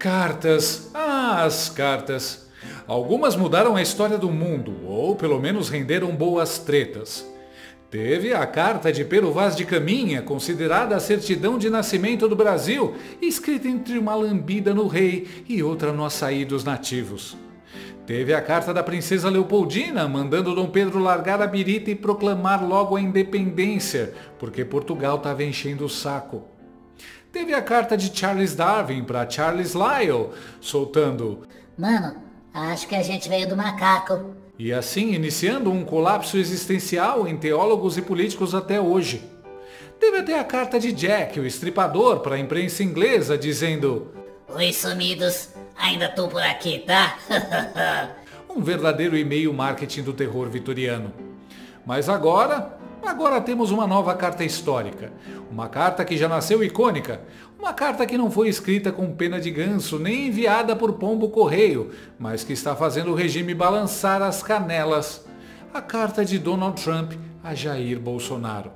Cartas. As cartas. Algumas mudaram a história do mundo, ou pelo menos renderam boas tretas. Teve a carta de Pero Vaz de Caminha, considerada a certidão de nascimento do Brasil, escrita entre uma lambida no rei e outra no açaí dos nativos. Teve a carta da princesa Leopoldina, mandando Dom Pedro largar a birita e proclamar logo a independência, porque Portugal estava enchendo o saco. Teve a carta de Charles Darwin para Charles Lyell, soltando: Mano, acho que a gente veio do macaco. E assim iniciando um colapso existencial em teólogos e políticos até hoje. Teve até a carta de Jack, o estripador, para a imprensa inglesa, dizendo: Oi, sumidos, ainda tô por aqui, tá? Um verdadeiro e-mail marketing do terror vitoriano. Mas agora temos uma nova carta histórica. Uma carta que já nasceu icônica. Uma carta que não foi escrita com pena de ganso, nem enviada por pombo correio, mas que está fazendo o regime balançar as canelas. A carta de Donald Trump a Jair Bolsonaro.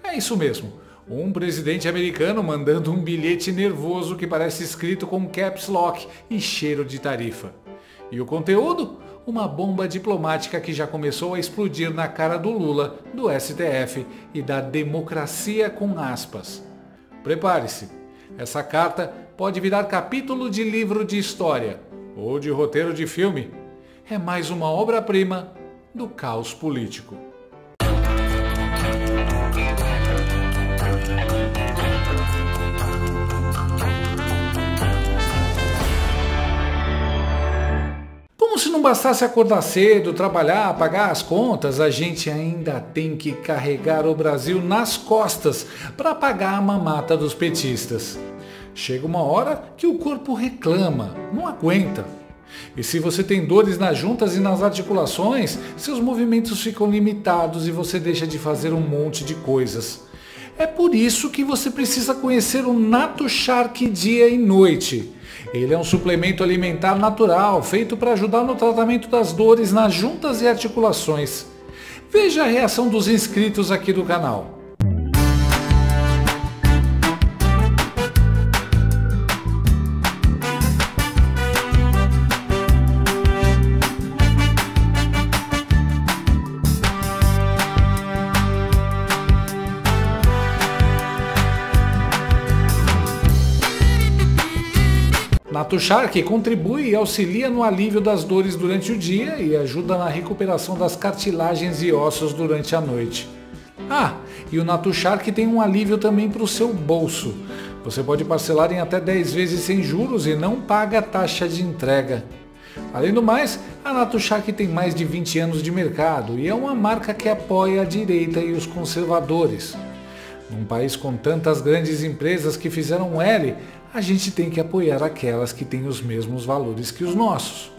É isso mesmo. Um presidente americano mandando um bilhete nervoso que parece escrito com caps lock e cheiro de tarifa. E o conteúdo? Uma bomba diplomática que já começou a explodir na cara do Lula, do STF e da democracia com aspas. Prepare-se, essa carta pode virar capítulo de livro de história ou de roteiro de filme. É mais uma obra-prima do caos político. Como se não bastasse acordar cedo, trabalhar, pagar as contas, a gente ainda tem que carregar o Brasil nas costas para pagar a mamata dos petistas. Chega uma hora que o corpo reclama, não aguenta. E se você tem dores nas juntas e nas articulações, seus movimentos ficam limitados e você deixa de fazer um monte de coisas. É por isso que você precisa conhecer o Nato Shark dia e noite. Ele é um suplemento alimentar natural, feito para ajudar no tratamento das dores nas juntas e articulações. Veja a reação dos inscritos aqui do canal. Nato Shark contribui e auxilia no alívio das dores durante o dia e ajuda na recuperação das cartilagens e ossos durante a noite. E o Nato Shark tem um alívio também para o seu bolso. Você pode parcelar em até 10 vezes sem juros e não paga taxa de entrega. Além do mais, a Nato Shark tem mais de 20 anos de mercado e é uma marca que apoia a direita e os conservadores. Num país com tantas grandes empresas que fizeram L, a gente tem que apoiar aquelas que têm os mesmos valores que os nossos.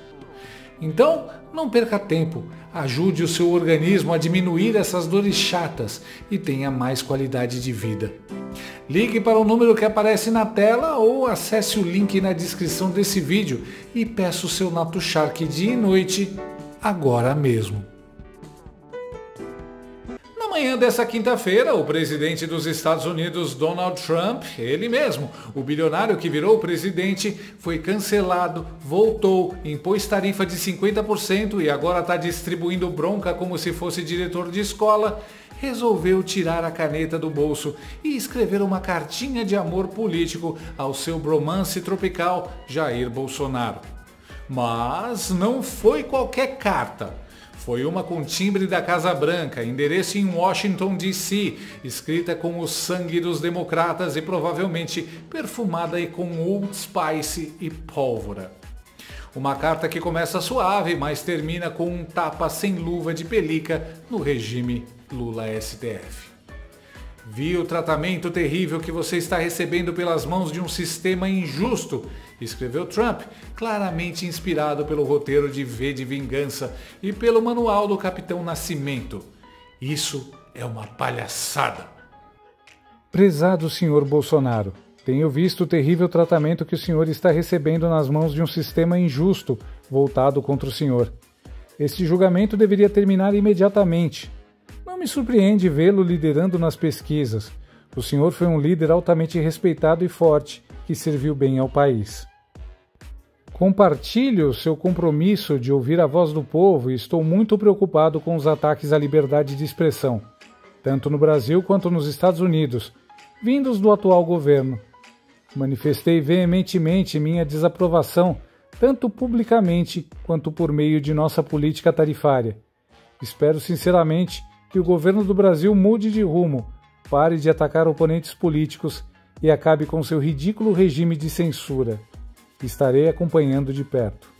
Então, não perca tempo, ajude o seu organismo a diminuir essas dores chatas e tenha mais qualidade de vida. Ligue para o número que aparece na tela ou acesse o link na descrição desse vídeo e peça o seu Nato Shark dia e noite, agora mesmo. Na manhã dessa quinta-feira, o presidente dos Estados Unidos, Donald Trump, ele mesmo, o bilionário que virou presidente, foi cancelado, voltou, impôs tarifa de 50% e agora está distribuindo bronca como se fosse diretor de escola, resolveu tirar a caneta do bolso e escrever uma cartinha de amor político ao seu bromance tropical, Jair Bolsonaro. Mas não foi qualquer carta. Foi uma com timbre da Casa Branca, endereço em Washington, D.C., escrita com o sangue dos democratas e provavelmente perfumada e com Old Spice e pólvora. Uma carta que começa suave, mas termina com um tapa sem luva de pelica no regime Lula-STF. Vi o tratamento terrível que você está recebendo pelas mãos de um sistema injusto, escreveu Trump, claramente inspirado pelo roteiro de V de Vingança e pelo manual do Capitão Nascimento. Isso é uma palhaçada. Prezado senhor Bolsonaro, tenho visto o terrível tratamento que o senhor está recebendo nas mãos de um sistema injusto voltado contra o senhor. Este julgamento deveria terminar imediatamente. Não me surpreende vê-lo liderando nas pesquisas. O senhor foi um líder altamente respeitado e forte, que serviu bem ao país. Compartilho seu compromisso de ouvir a voz do povo e estou muito preocupado com os ataques à liberdade de expressão, tanto no Brasil quanto nos Estados Unidos, vindos do atual governo. Manifestei veementemente minha desaprovação, tanto publicamente quanto por meio de nossa política tarifária. Espero sinceramente que o governo do Brasil mude de rumo, pare de atacar oponentes políticos e acabe com seu ridículo regime de censura. Estarei acompanhando de perto.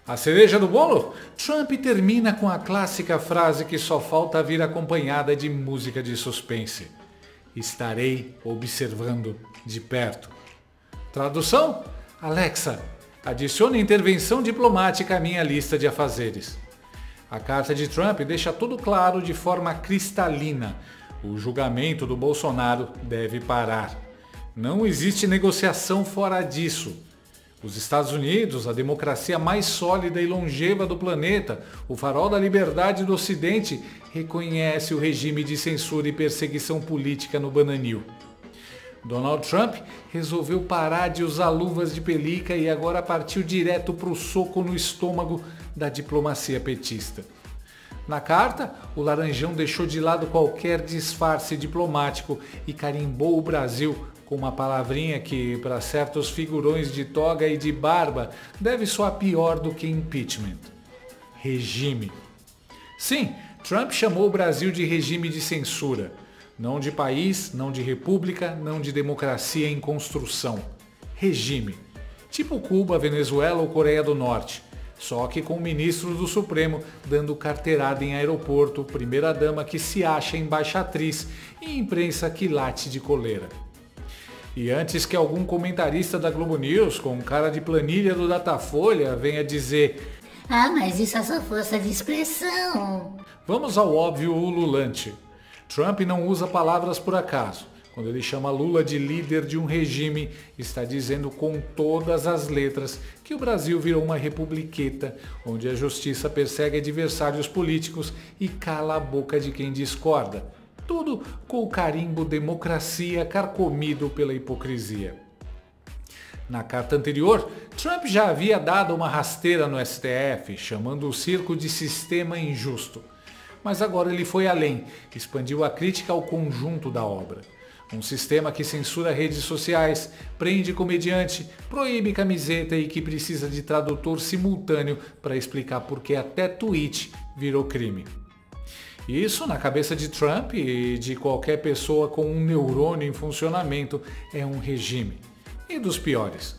A cereja do bolo? Trump termina com a clássica frase que só falta vir acompanhada de música de suspense. Estarei observando de perto. Tradução? Alexa, adicione intervenção diplomática à minha lista de afazeres. A carta de Trump deixa tudo claro de forma cristalina. O julgamento do Bolsonaro deve parar. Não existe negociação fora disso. Os Estados Unidos, a democracia mais sólida e longeva do planeta, o farol da liberdade do Ocidente, reconhece o regime de censura e perseguição política no Bananil. Donald Trump resolveu parar de usar luvas de pelica e agora partiu direto para o soco no estômago da diplomacia petista. Na carta, o Laranjão deixou de lado qualquer disfarce diplomático e carimbou o Brasil com uma palavrinha que, para certos figurões de toga e de barba, deve soar pior do que impeachment. Regime. Sim, Trump chamou o Brasil de regime de censura. Não de país, não de república, não de democracia em construção. Regime. Tipo Cuba, Venezuela ou Coreia do Norte. Só que com ministros do Supremo dando carteirada em aeroporto, primeira-dama que se acha embaixatriz e imprensa que late de coleira. E antes que algum comentarista da Globo News, com cara de planilha do Datafolha, venha dizer: "Ah, mas isso é só força de expressão." Vamos ao óbvio ululante. Trump não usa palavras por acaso. Quando ele chama Lula de líder de um regime, está dizendo com todas as letras que o Brasil virou uma republiqueta, onde a justiça persegue adversários políticos e cala a boca de quem discorda. Tudo com o carimbo democracia carcomido pela hipocrisia. Na carta anterior, Trump já havia dado uma rasteira no STF, chamando o circo de sistema injusto. Mas agora ele foi além, expandiu a crítica ao conjunto da obra. Um sistema que censura redes sociais, prende comediante, proíbe camiseta e que precisa de tradutor simultâneo para explicar por que até tweet virou crime. Isso, na cabeça de Trump e de qualquer pessoa com um neurônio em funcionamento, é um regime. E dos piores.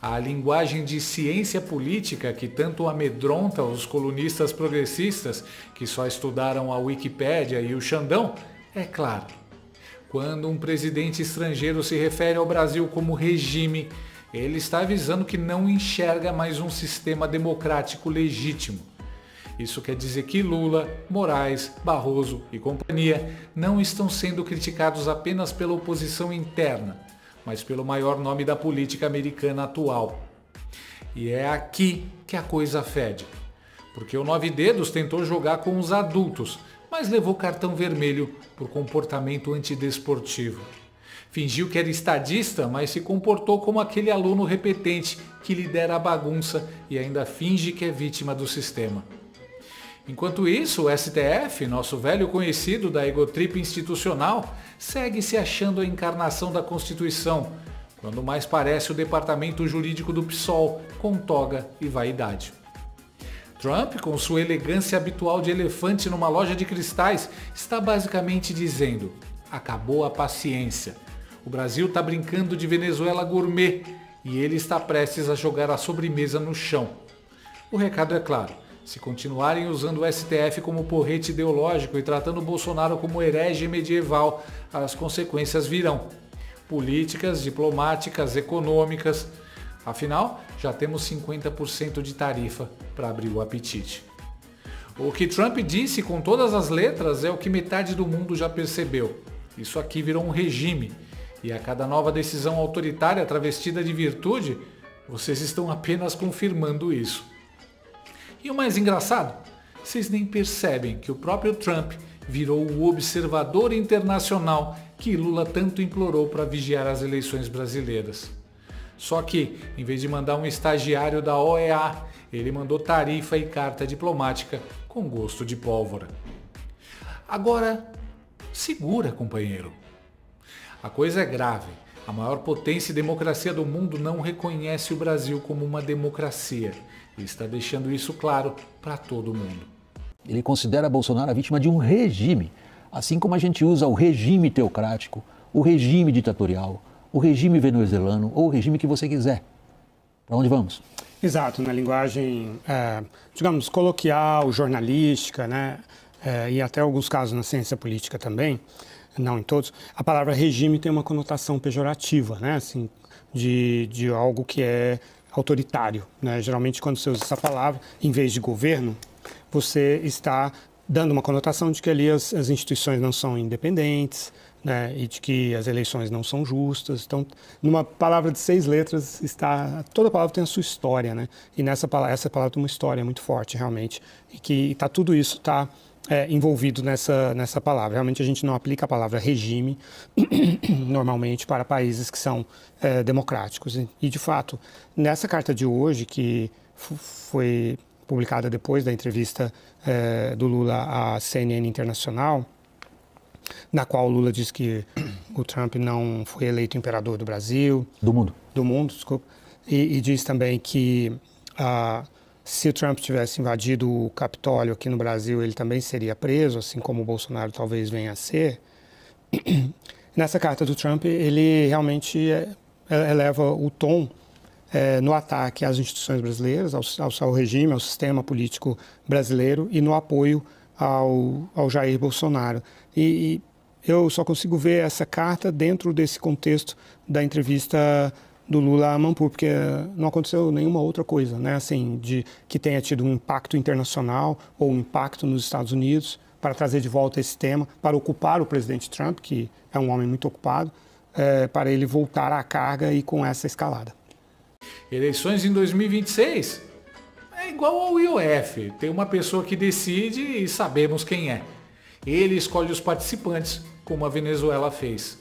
A linguagem de ciência política que tanto amedronta os colunistas progressistas que só estudaram a Wikipédia e o Xandão, é claro. Quando um presidente estrangeiro se refere ao Brasil como regime, ele está avisando que não enxerga mais um sistema democrático legítimo. Isso quer dizer que Lula, Moraes, Barroso e companhia não estão sendo criticados apenas pela oposição interna, mas pelo maior nome da política americana atual. E é aqui que a coisa fede. Porque o Nove Dedos tentou jogar com os adultos, mas levou cartão vermelho por comportamento antidesportivo. Fingiu que era estadista, mas se comportou como aquele aluno repetente que lidera a bagunça e ainda finge que é vítima do sistema. Enquanto isso, o STF, nosso velho conhecido da egotrip institucional, segue se achando a encarnação da Constituição, quando mais parece o departamento jurídico do PSOL, com toga e vaidade. Trump, com sua elegância habitual de elefante numa loja de cristais, está basicamente dizendo: acabou a paciência. O Brasil está brincando de Venezuela gourmet e ele está prestes a jogar a sobremesa no chão. O recado é claro. Se continuarem usando o STF como porrete ideológico e tratando Bolsonaro como herege medieval, as consequências virão. Políticas, diplomáticas, econômicas. Afinal, já temos 50% de tarifa para abrir o apetite. O que Trump disse com todas as letras é o que metade do mundo já percebeu. Isso aqui virou um regime. E a cada nova decisão autoritária travestida de virtude, vocês estão apenas confirmando isso. E o mais engraçado, vocês nem percebem que o próprio Trump virou o observador internacional que Lula tanto implorou para vigiar as eleições brasileiras. Só que, em vez de mandar um estagiário da OEA, ele mandou tarifa e carta diplomática com gosto de pólvora. Agora, segura, companheiro. A coisa é grave. A maior potência e democracia do mundo não reconhece o Brasil como uma democracia e está deixando isso claro para todo mundo. Ele considera Bolsonaro a vítima de um regime, assim como a gente usa o regime teocrático, o regime ditatorial, o regime venezuelano ou o regime que você quiser. Para onde vamos? Exato, na linguagem, digamos, coloquial, jornalística, né? E até alguns casos na ciência política também, não em todos, a palavra regime tem uma conotação pejorativa, né? Assim, de algo que é autoritário, né? Geralmente, quando você usa essa palavra, em vez de governo, você está dando uma conotação de que ali as instituições não são independentes, né? E de que as eleições não são justas. Então, numa palavra de 6 letras, toda palavra tem a sua história, né? E essa palavra tem uma história muito forte, realmente, e que tudo isso está envolvido nessa palavra. Realmente a gente não aplica a palavra regime normalmente para países que são democráticos. E, de fato, nessa carta de hoje, que foi publicada depois da entrevista do Lula à CNN Internacional, na qual o Lula diz que o Trump não foi eleito imperador do Brasil. Do mundo. Do mundo, desculpa. E diz também que se o Trump tivesse invadido o Capitólio aqui no Brasil, ele também seria preso, assim como o Bolsonaro talvez venha a ser. Nessa carta do Trump, ele realmente eleva o tom no ataque às instituições brasileiras, ao regime, ao sistema político brasileiro e no apoio ao Jair Bolsonaro. E eu só consigo ver essa carta dentro desse contexto da entrevista do Lula a Mampur, porque não aconteceu nenhuma outra coisa, né, assim, que tenha tido um impacto internacional ou um impacto nos Estados Unidos para trazer de volta esse tema, para ocupar o presidente Trump, que é um homem muito ocupado, para ele voltar à carga e com essa escalada. Eleições em 2026 é igual ao IOF, tem uma pessoa que decide e sabemos quem é. Ele escolhe os participantes, como a Venezuela fez.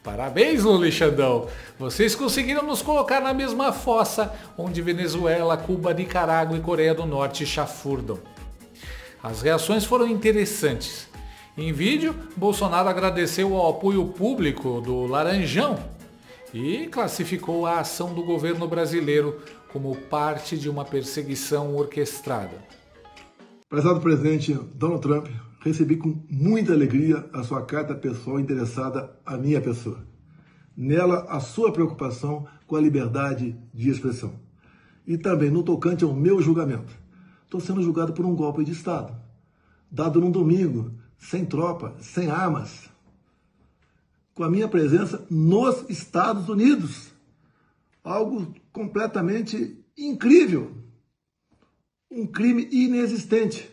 Parabéns, Lula e Xandão! Vocês conseguiram nos colocar na mesma fossa onde Venezuela, Cuba, Nicarágua e Coreia do Norte chafurdam. As reações foram interessantes. Em vídeo, Bolsonaro agradeceu ao apoio público do Laranjão e classificou a ação do governo brasileiro como parte de uma perseguição orquestrada. Prezado presidente Donald Trump, recebi com muita alegria a sua carta pessoal interessada à minha pessoa. Nela, a sua preocupação com a liberdade de expressão. E também no tocante ao meu julgamento. Estou sendo julgado por um golpe de Estado, dado num domingo, sem tropa, sem armas, com a minha presença nos Estados Unidos. Algo completamente incrível. Um crime inexistente.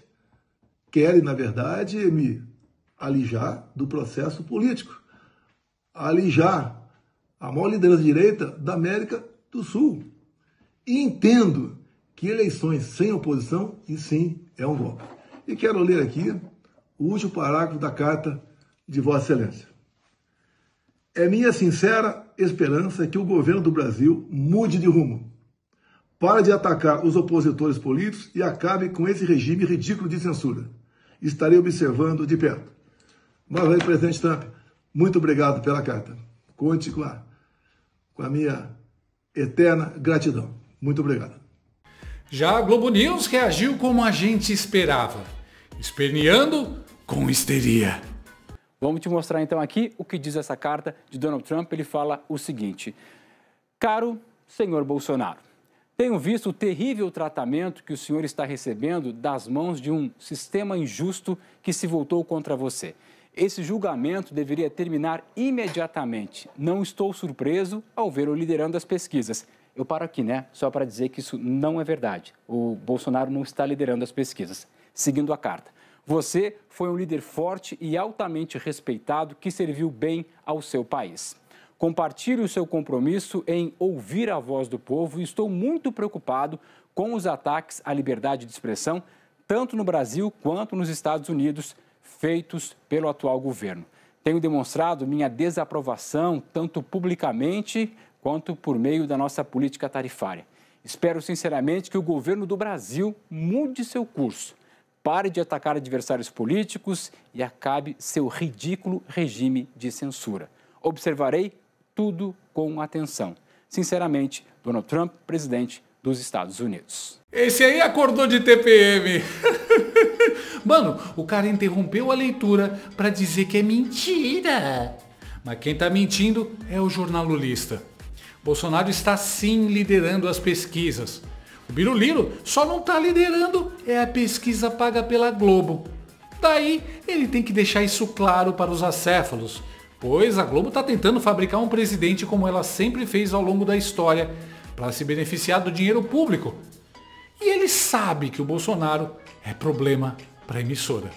Querem, na verdade, me alijar do processo político. Alijar a maior liderança de direita da América do Sul. E entendo que eleições sem oposição, e sim, é um golpe. E quero ler aqui o último parágrafo da carta de Vossa Excelência. É minha sincera esperança que o governo do Brasil mude de rumo. Pare de atacar os opositores políticos e acabe com esse regime ridículo de censura. Estarei observando de perto. Mas aí, presidente Trump, muito obrigado pela carta. Conte com a minha eterna gratidão. Muito obrigado. Já a Globo News reagiu como a gente esperava, esperneando com histeria. Vamos te mostrar então aqui o que diz essa carta de Donald Trump. Ele fala o seguinte: caro senhor Bolsonaro, tenho visto o terrível tratamento que o senhor está recebendo das mãos de um sistema injusto que se voltou contra você. Esse julgamento deveria terminar imediatamente. Não estou surpreso ao vê-lo liderando as pesquisas. Eu paro aqui, né? Só para dizer que isso não é verdade. O Bolsonaro não está liderando as pesquisas. Seguindo a carta. Você foi um líder forte e altamente respeitado que serviu bem ao seu país. Compartilhe o seu compromisso em ouvir a voz do povo e estou muito preocupado com os ataques à liberdade de expressão, tanto no Brasil quanto nos Estados Unidos, feitos pelo atual governo. Tenho demonstrado minha desaprovação, tanto publicamente quanto por meio da nossa política tarifária. Espero sinceramente que o governo do Brasil mude seu curso, pare de atacar adversários políticos e acabe seu ridículo regime de censura. Observarei tudo com atenção. Sinceramente, Donald Trump, presidente dos Estados Unidos. Esse aí acordou de TPM. Mano, o cara interrompeu a leitura para dizer que é mentira. Mas quem tá mentindo é o jornal lulista. Bolsonaro está sim liderando as pesquisas. O Biruliro só não tá liderando a pesquisa paga pela Globo. Daí ele tem que deixar isso claro para os acéfalos, pois a Globo está tentando fabricar um presidente como ela sempre fez ao longo da história, para se beneficiar do dinheiro público. E ele sabe que o Bolsonaro é problema para a emissora.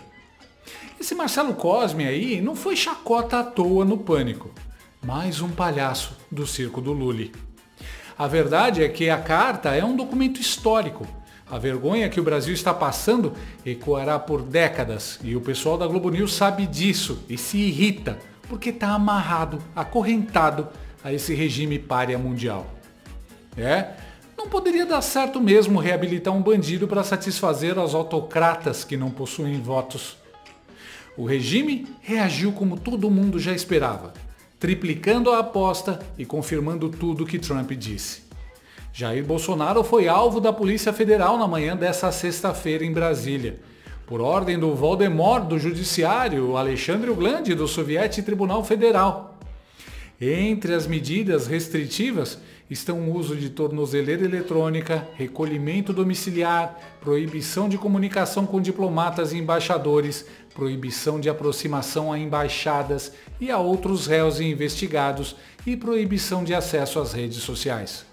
Esse Marcelo Cosme aí não foi chacota à toa no Pânico. Mais um palhaço do circo do Lully. A verdade é que a carta é um documento histórico. A vergonha que o Brasil está passando ecoará por décadas e o pessoal da Globo News sabe disso e se irrita porque está amarrado, acorrentado a esse regime pária mundial. Não poderia dar certo mesmo reabilitar um bandido para satisfazer aos autocratas que não possuem votos. O regime reagiu como todo mundo já esperava, triplicando a aposta e confirmando tudo que Trump disse. Jair Bolsonaro foi alvo da Polícia Federal na manhã dessa sexta-feira em Brasília, por ordem do Voldemort do Judiciário, Alexandre Uglandi do Soviético Tribunal Federal. Entre as medidas restritivas estão o uso de tornozeleira eletrônica, recolhimento domiciliar, proibição de comunicação com diplomatas e embaixadores, proibição de aproximação a embaixadas e a outros réus investigados e proibição de acesso às redes sociais.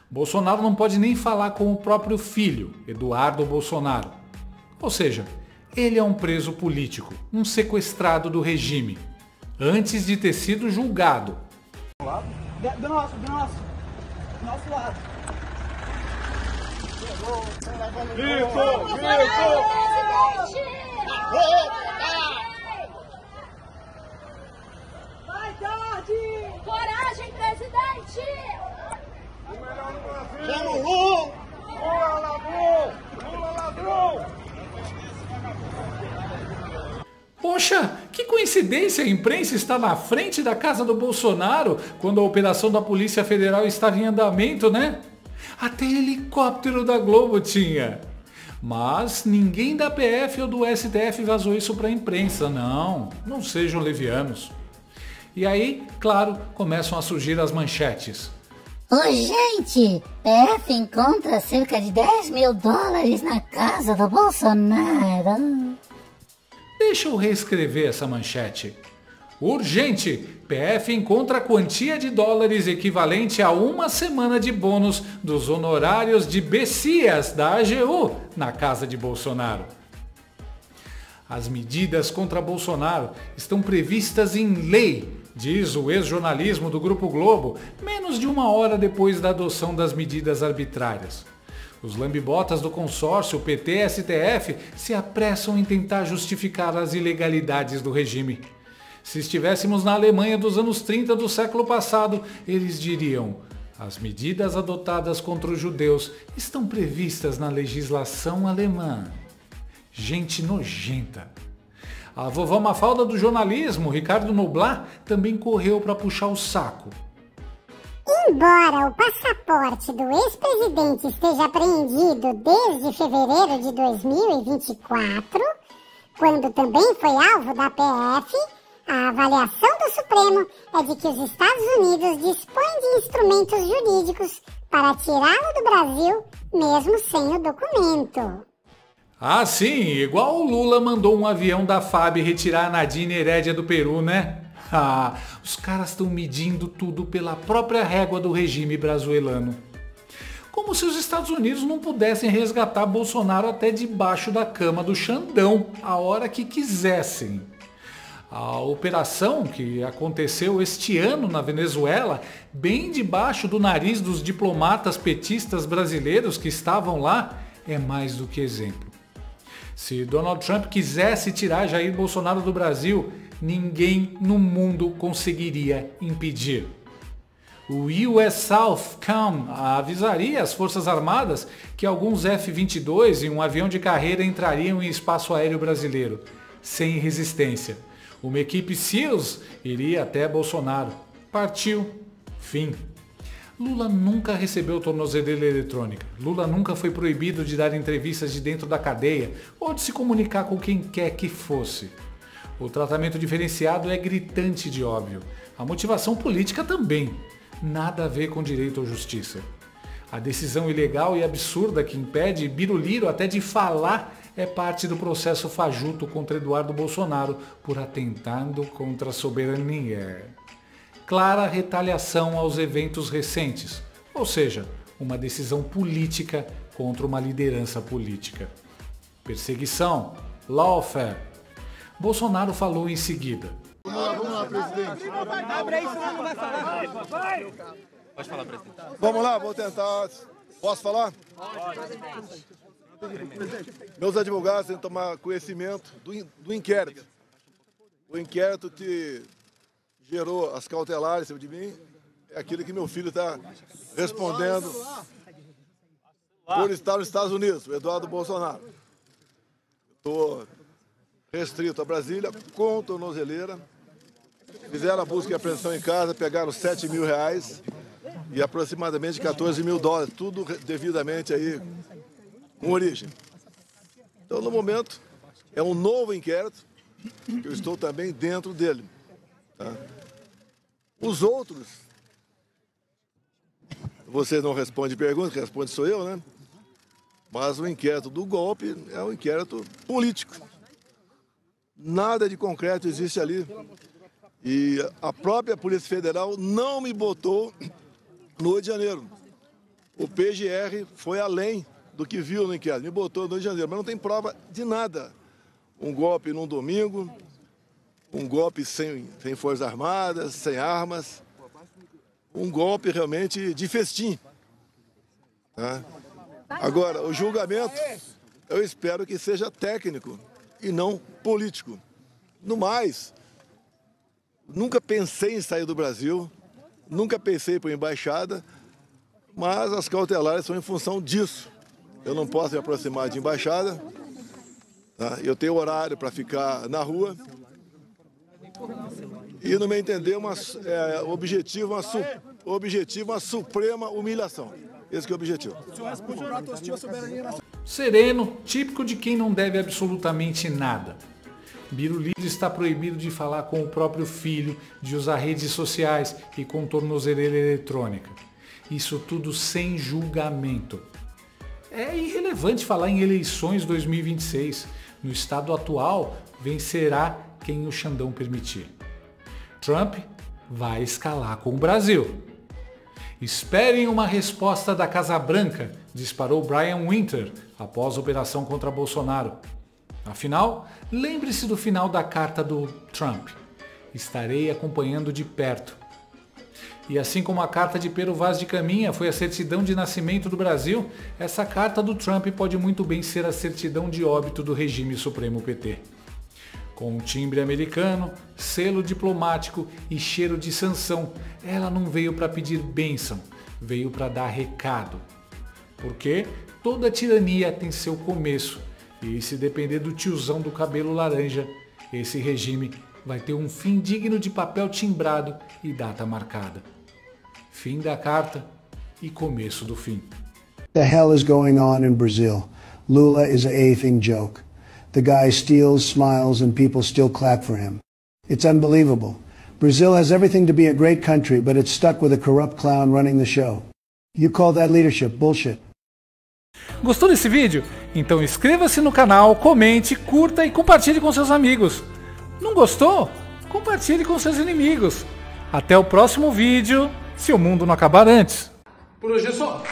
Bolsonaro não pode nem falar com o próprio filho, Eduardo Bolsonaro. Ou seja, ele é um preso político, um sequestrado do regime, antes de ter sido julgado. Do nosso lado. Vai, tarde! Coragem, presidente! Chama o Lula! Lula ladrão! Poxa, que coincidência, a imprensa está na frente da casa do Bolsonaro quando a operação da Polícia Federal estava em andamento, né? Até helicóptero da Globo tinha. Mas ninguém da PF ou do STF vazou isso para a imprensa, não sejam levianos. E aí, claro, começam a surgir as manchetes. Urgente! PF encontra cerca de 10 mil dólares na casa do Bolsonaro. Deixa eu reescrever essa manchete. Urgente! PF encontra quantia de dólares equivalente a uma semana de bônus dos honorários de Bessias da AGU na casa de Bolsonaro. As medidas contra Bolsonaro estão previstas em lei, diz o ex-jornalismo do Grupo Globo, menos de uma hora depois da adoção das medidas arbitrárias. Os lambibotas do consórcio PT-STF se apressam em tentar justificar as ilegalidades do regime. Se estivéssemos na Alemanha dos anos 30 do século passado, eles diriam: as medidas adotadas contra os judeus estão previstas na legislação alemã. Gente nojenta. A vovó Mafalda do jornalismo, Ricardo Noblat, também correu para puxar o saco. Embora o passaporte do ex-presidente esteja apreendido desde fevereiro de 2024, quando também foi alvo da PF, a avaliação do Supremo é de que os Estados Unidos dispõem de instrumentos jurídicos para tirá-lo do Brasil, mesmo sem o documento. Ah, sim, igual o Lula mandou um avião da FAB retirar a Nadine Heredia do Peru, né? Ah, os caras estão medindo tudo pela própria régua do regime brasileiro. Como se os Estados Unidos não pudessem resgatar Bolsonaro até debaixo da cama do Xandão, a hora que quisessem. A operação que aconteceu este ano na Venezuela, bem debaixo do nariz dos diplomatas petistas brasileiros que estavam lá, é mais do que exemplo. Se Donald Trump quisesse tirar Jair Bolsonaro do Brasil, ninguém no mundo conseguiria impedir. O US Southcom avisaria as Forças Armadas que alguns F-22 e um avião de carreira entrariam em espaço aéreo brasileiro, sem resistência. Uma equipe SEALs iria até Bolsonaro. Partiu. Fim. Lula nunca recebeu tornozeleira eletrônica. Lula nunca foi proibido de dar entrevistas de dentro da cadeia ou de se comunicar com quem quer que fosse. O tratamento diferenciado é gritante de óbvio. A motivação política também. Nada a ver com direito ou justiça. A decisão ilegal e absurda que impede Biruliro até de falar é parte do processo fajuto contra Eduardo Bolsonaro por atentando contra a soberania. Clara retaliação aos eventos recentes, ou seja, uma decisão política contra uma liderança política. Perseguição, lawfare. Bolsonaro falou em seguida. Vamos lá, presidente. Abre aí, senão não vai falar. Vai! Pode falar, presidente. Vamos lá, vou tentar. Posso falar? Meus advogados têm que tomar conhecimento do inquérito. O inquérito que gerou as cautelares em cima de mim é aquilo que meu filho está respondendo por estar nos Estados Unidos, o Eduardo Bolsonaro. Estou restrito a Brasília, com tornozeleira. Fizeram a busca e apreensão em casa, pegaram R$7 mil e aproximadamente $14 mil, tudo devidamente aí com origem. Então, no momento, é um novo inquérito, que eu estou também dentro dele. Tá? Os outros, você não responde perguntas, quem responde sou eu, né? Mas o inquérito do golpe é um inquérito político. Nada de concreto existe ali. E a própria Polícia Federal não me botou no Rio de Janeiro. O PGR foi além do que viu no inquérito, me botou no Rio de Janeiro, mas não tem prova de nada. Um golpe num domingo, um golpe sem Forças Armadas, sem armas, um golpe realmente de festim. Tá? Agora, o julgamento, eu espero que seja técnico e não político. No mais, nunca pensei em sair do Brasil, nunca pensei em ir para a embaixada, mas as cautelares são em função disso. Eu não posso me aproximar de embaixada, tá? Eu tenho horário para ficar na rua. E, no meu entender, o objetivo é uma suprema humilhação. Esse que é o objetivo. Sereno, típico de quem não deve absolutamente nada. Biruliro está proibido de falar com o próprio filho, de usar redes sociais e com tornozeleira eletrônica. Isso tudo sem julgamento. É irrelevante falar em eleições 2026. No estado atual, vencerá quem o Xandão permitir. Trump vai escalar com o Brasil. Esperem uma resposta da Casa Branca, disparou Brian Winter após a operação contra Bolsonaro. Afinal, lembre-se do final da carta do Trump. Estarei acompanhando de perto. E assim como a carta de Pero Vaz de Caminha foi a certidão de nascimento do Brasil, essa carta do Trump pode muito bem ser a certidão de óbito do regime supremo PT. Com um timbre americano, selo diplomático e cheiro de sanção, ela não veio para pedir bênção, veio para dar recado. Porque toda tirania tem seu começo, e se depender do tiozão do cabelo laranja, esse regime vai ter um fim digno de papel timbrado e data marcada. Fim da carta e começo do fim. The hell is going on in Brazil? Lula is a effing joke. The guy steals, smiles, and people still clap for him. It's unbelievable. Brazil has everything to be a great country, but it's stuck with a corrupt clown running the show. You call that leadership bullshit. Gostou desse vídeo? Então inscreva-se no canal, comente, curta e compartilhe com seus amigos. Não gostou? Compartilhe com seus inimigos. Até o próximo vídeo, se o mundo não acabar antes. Por hoje é só.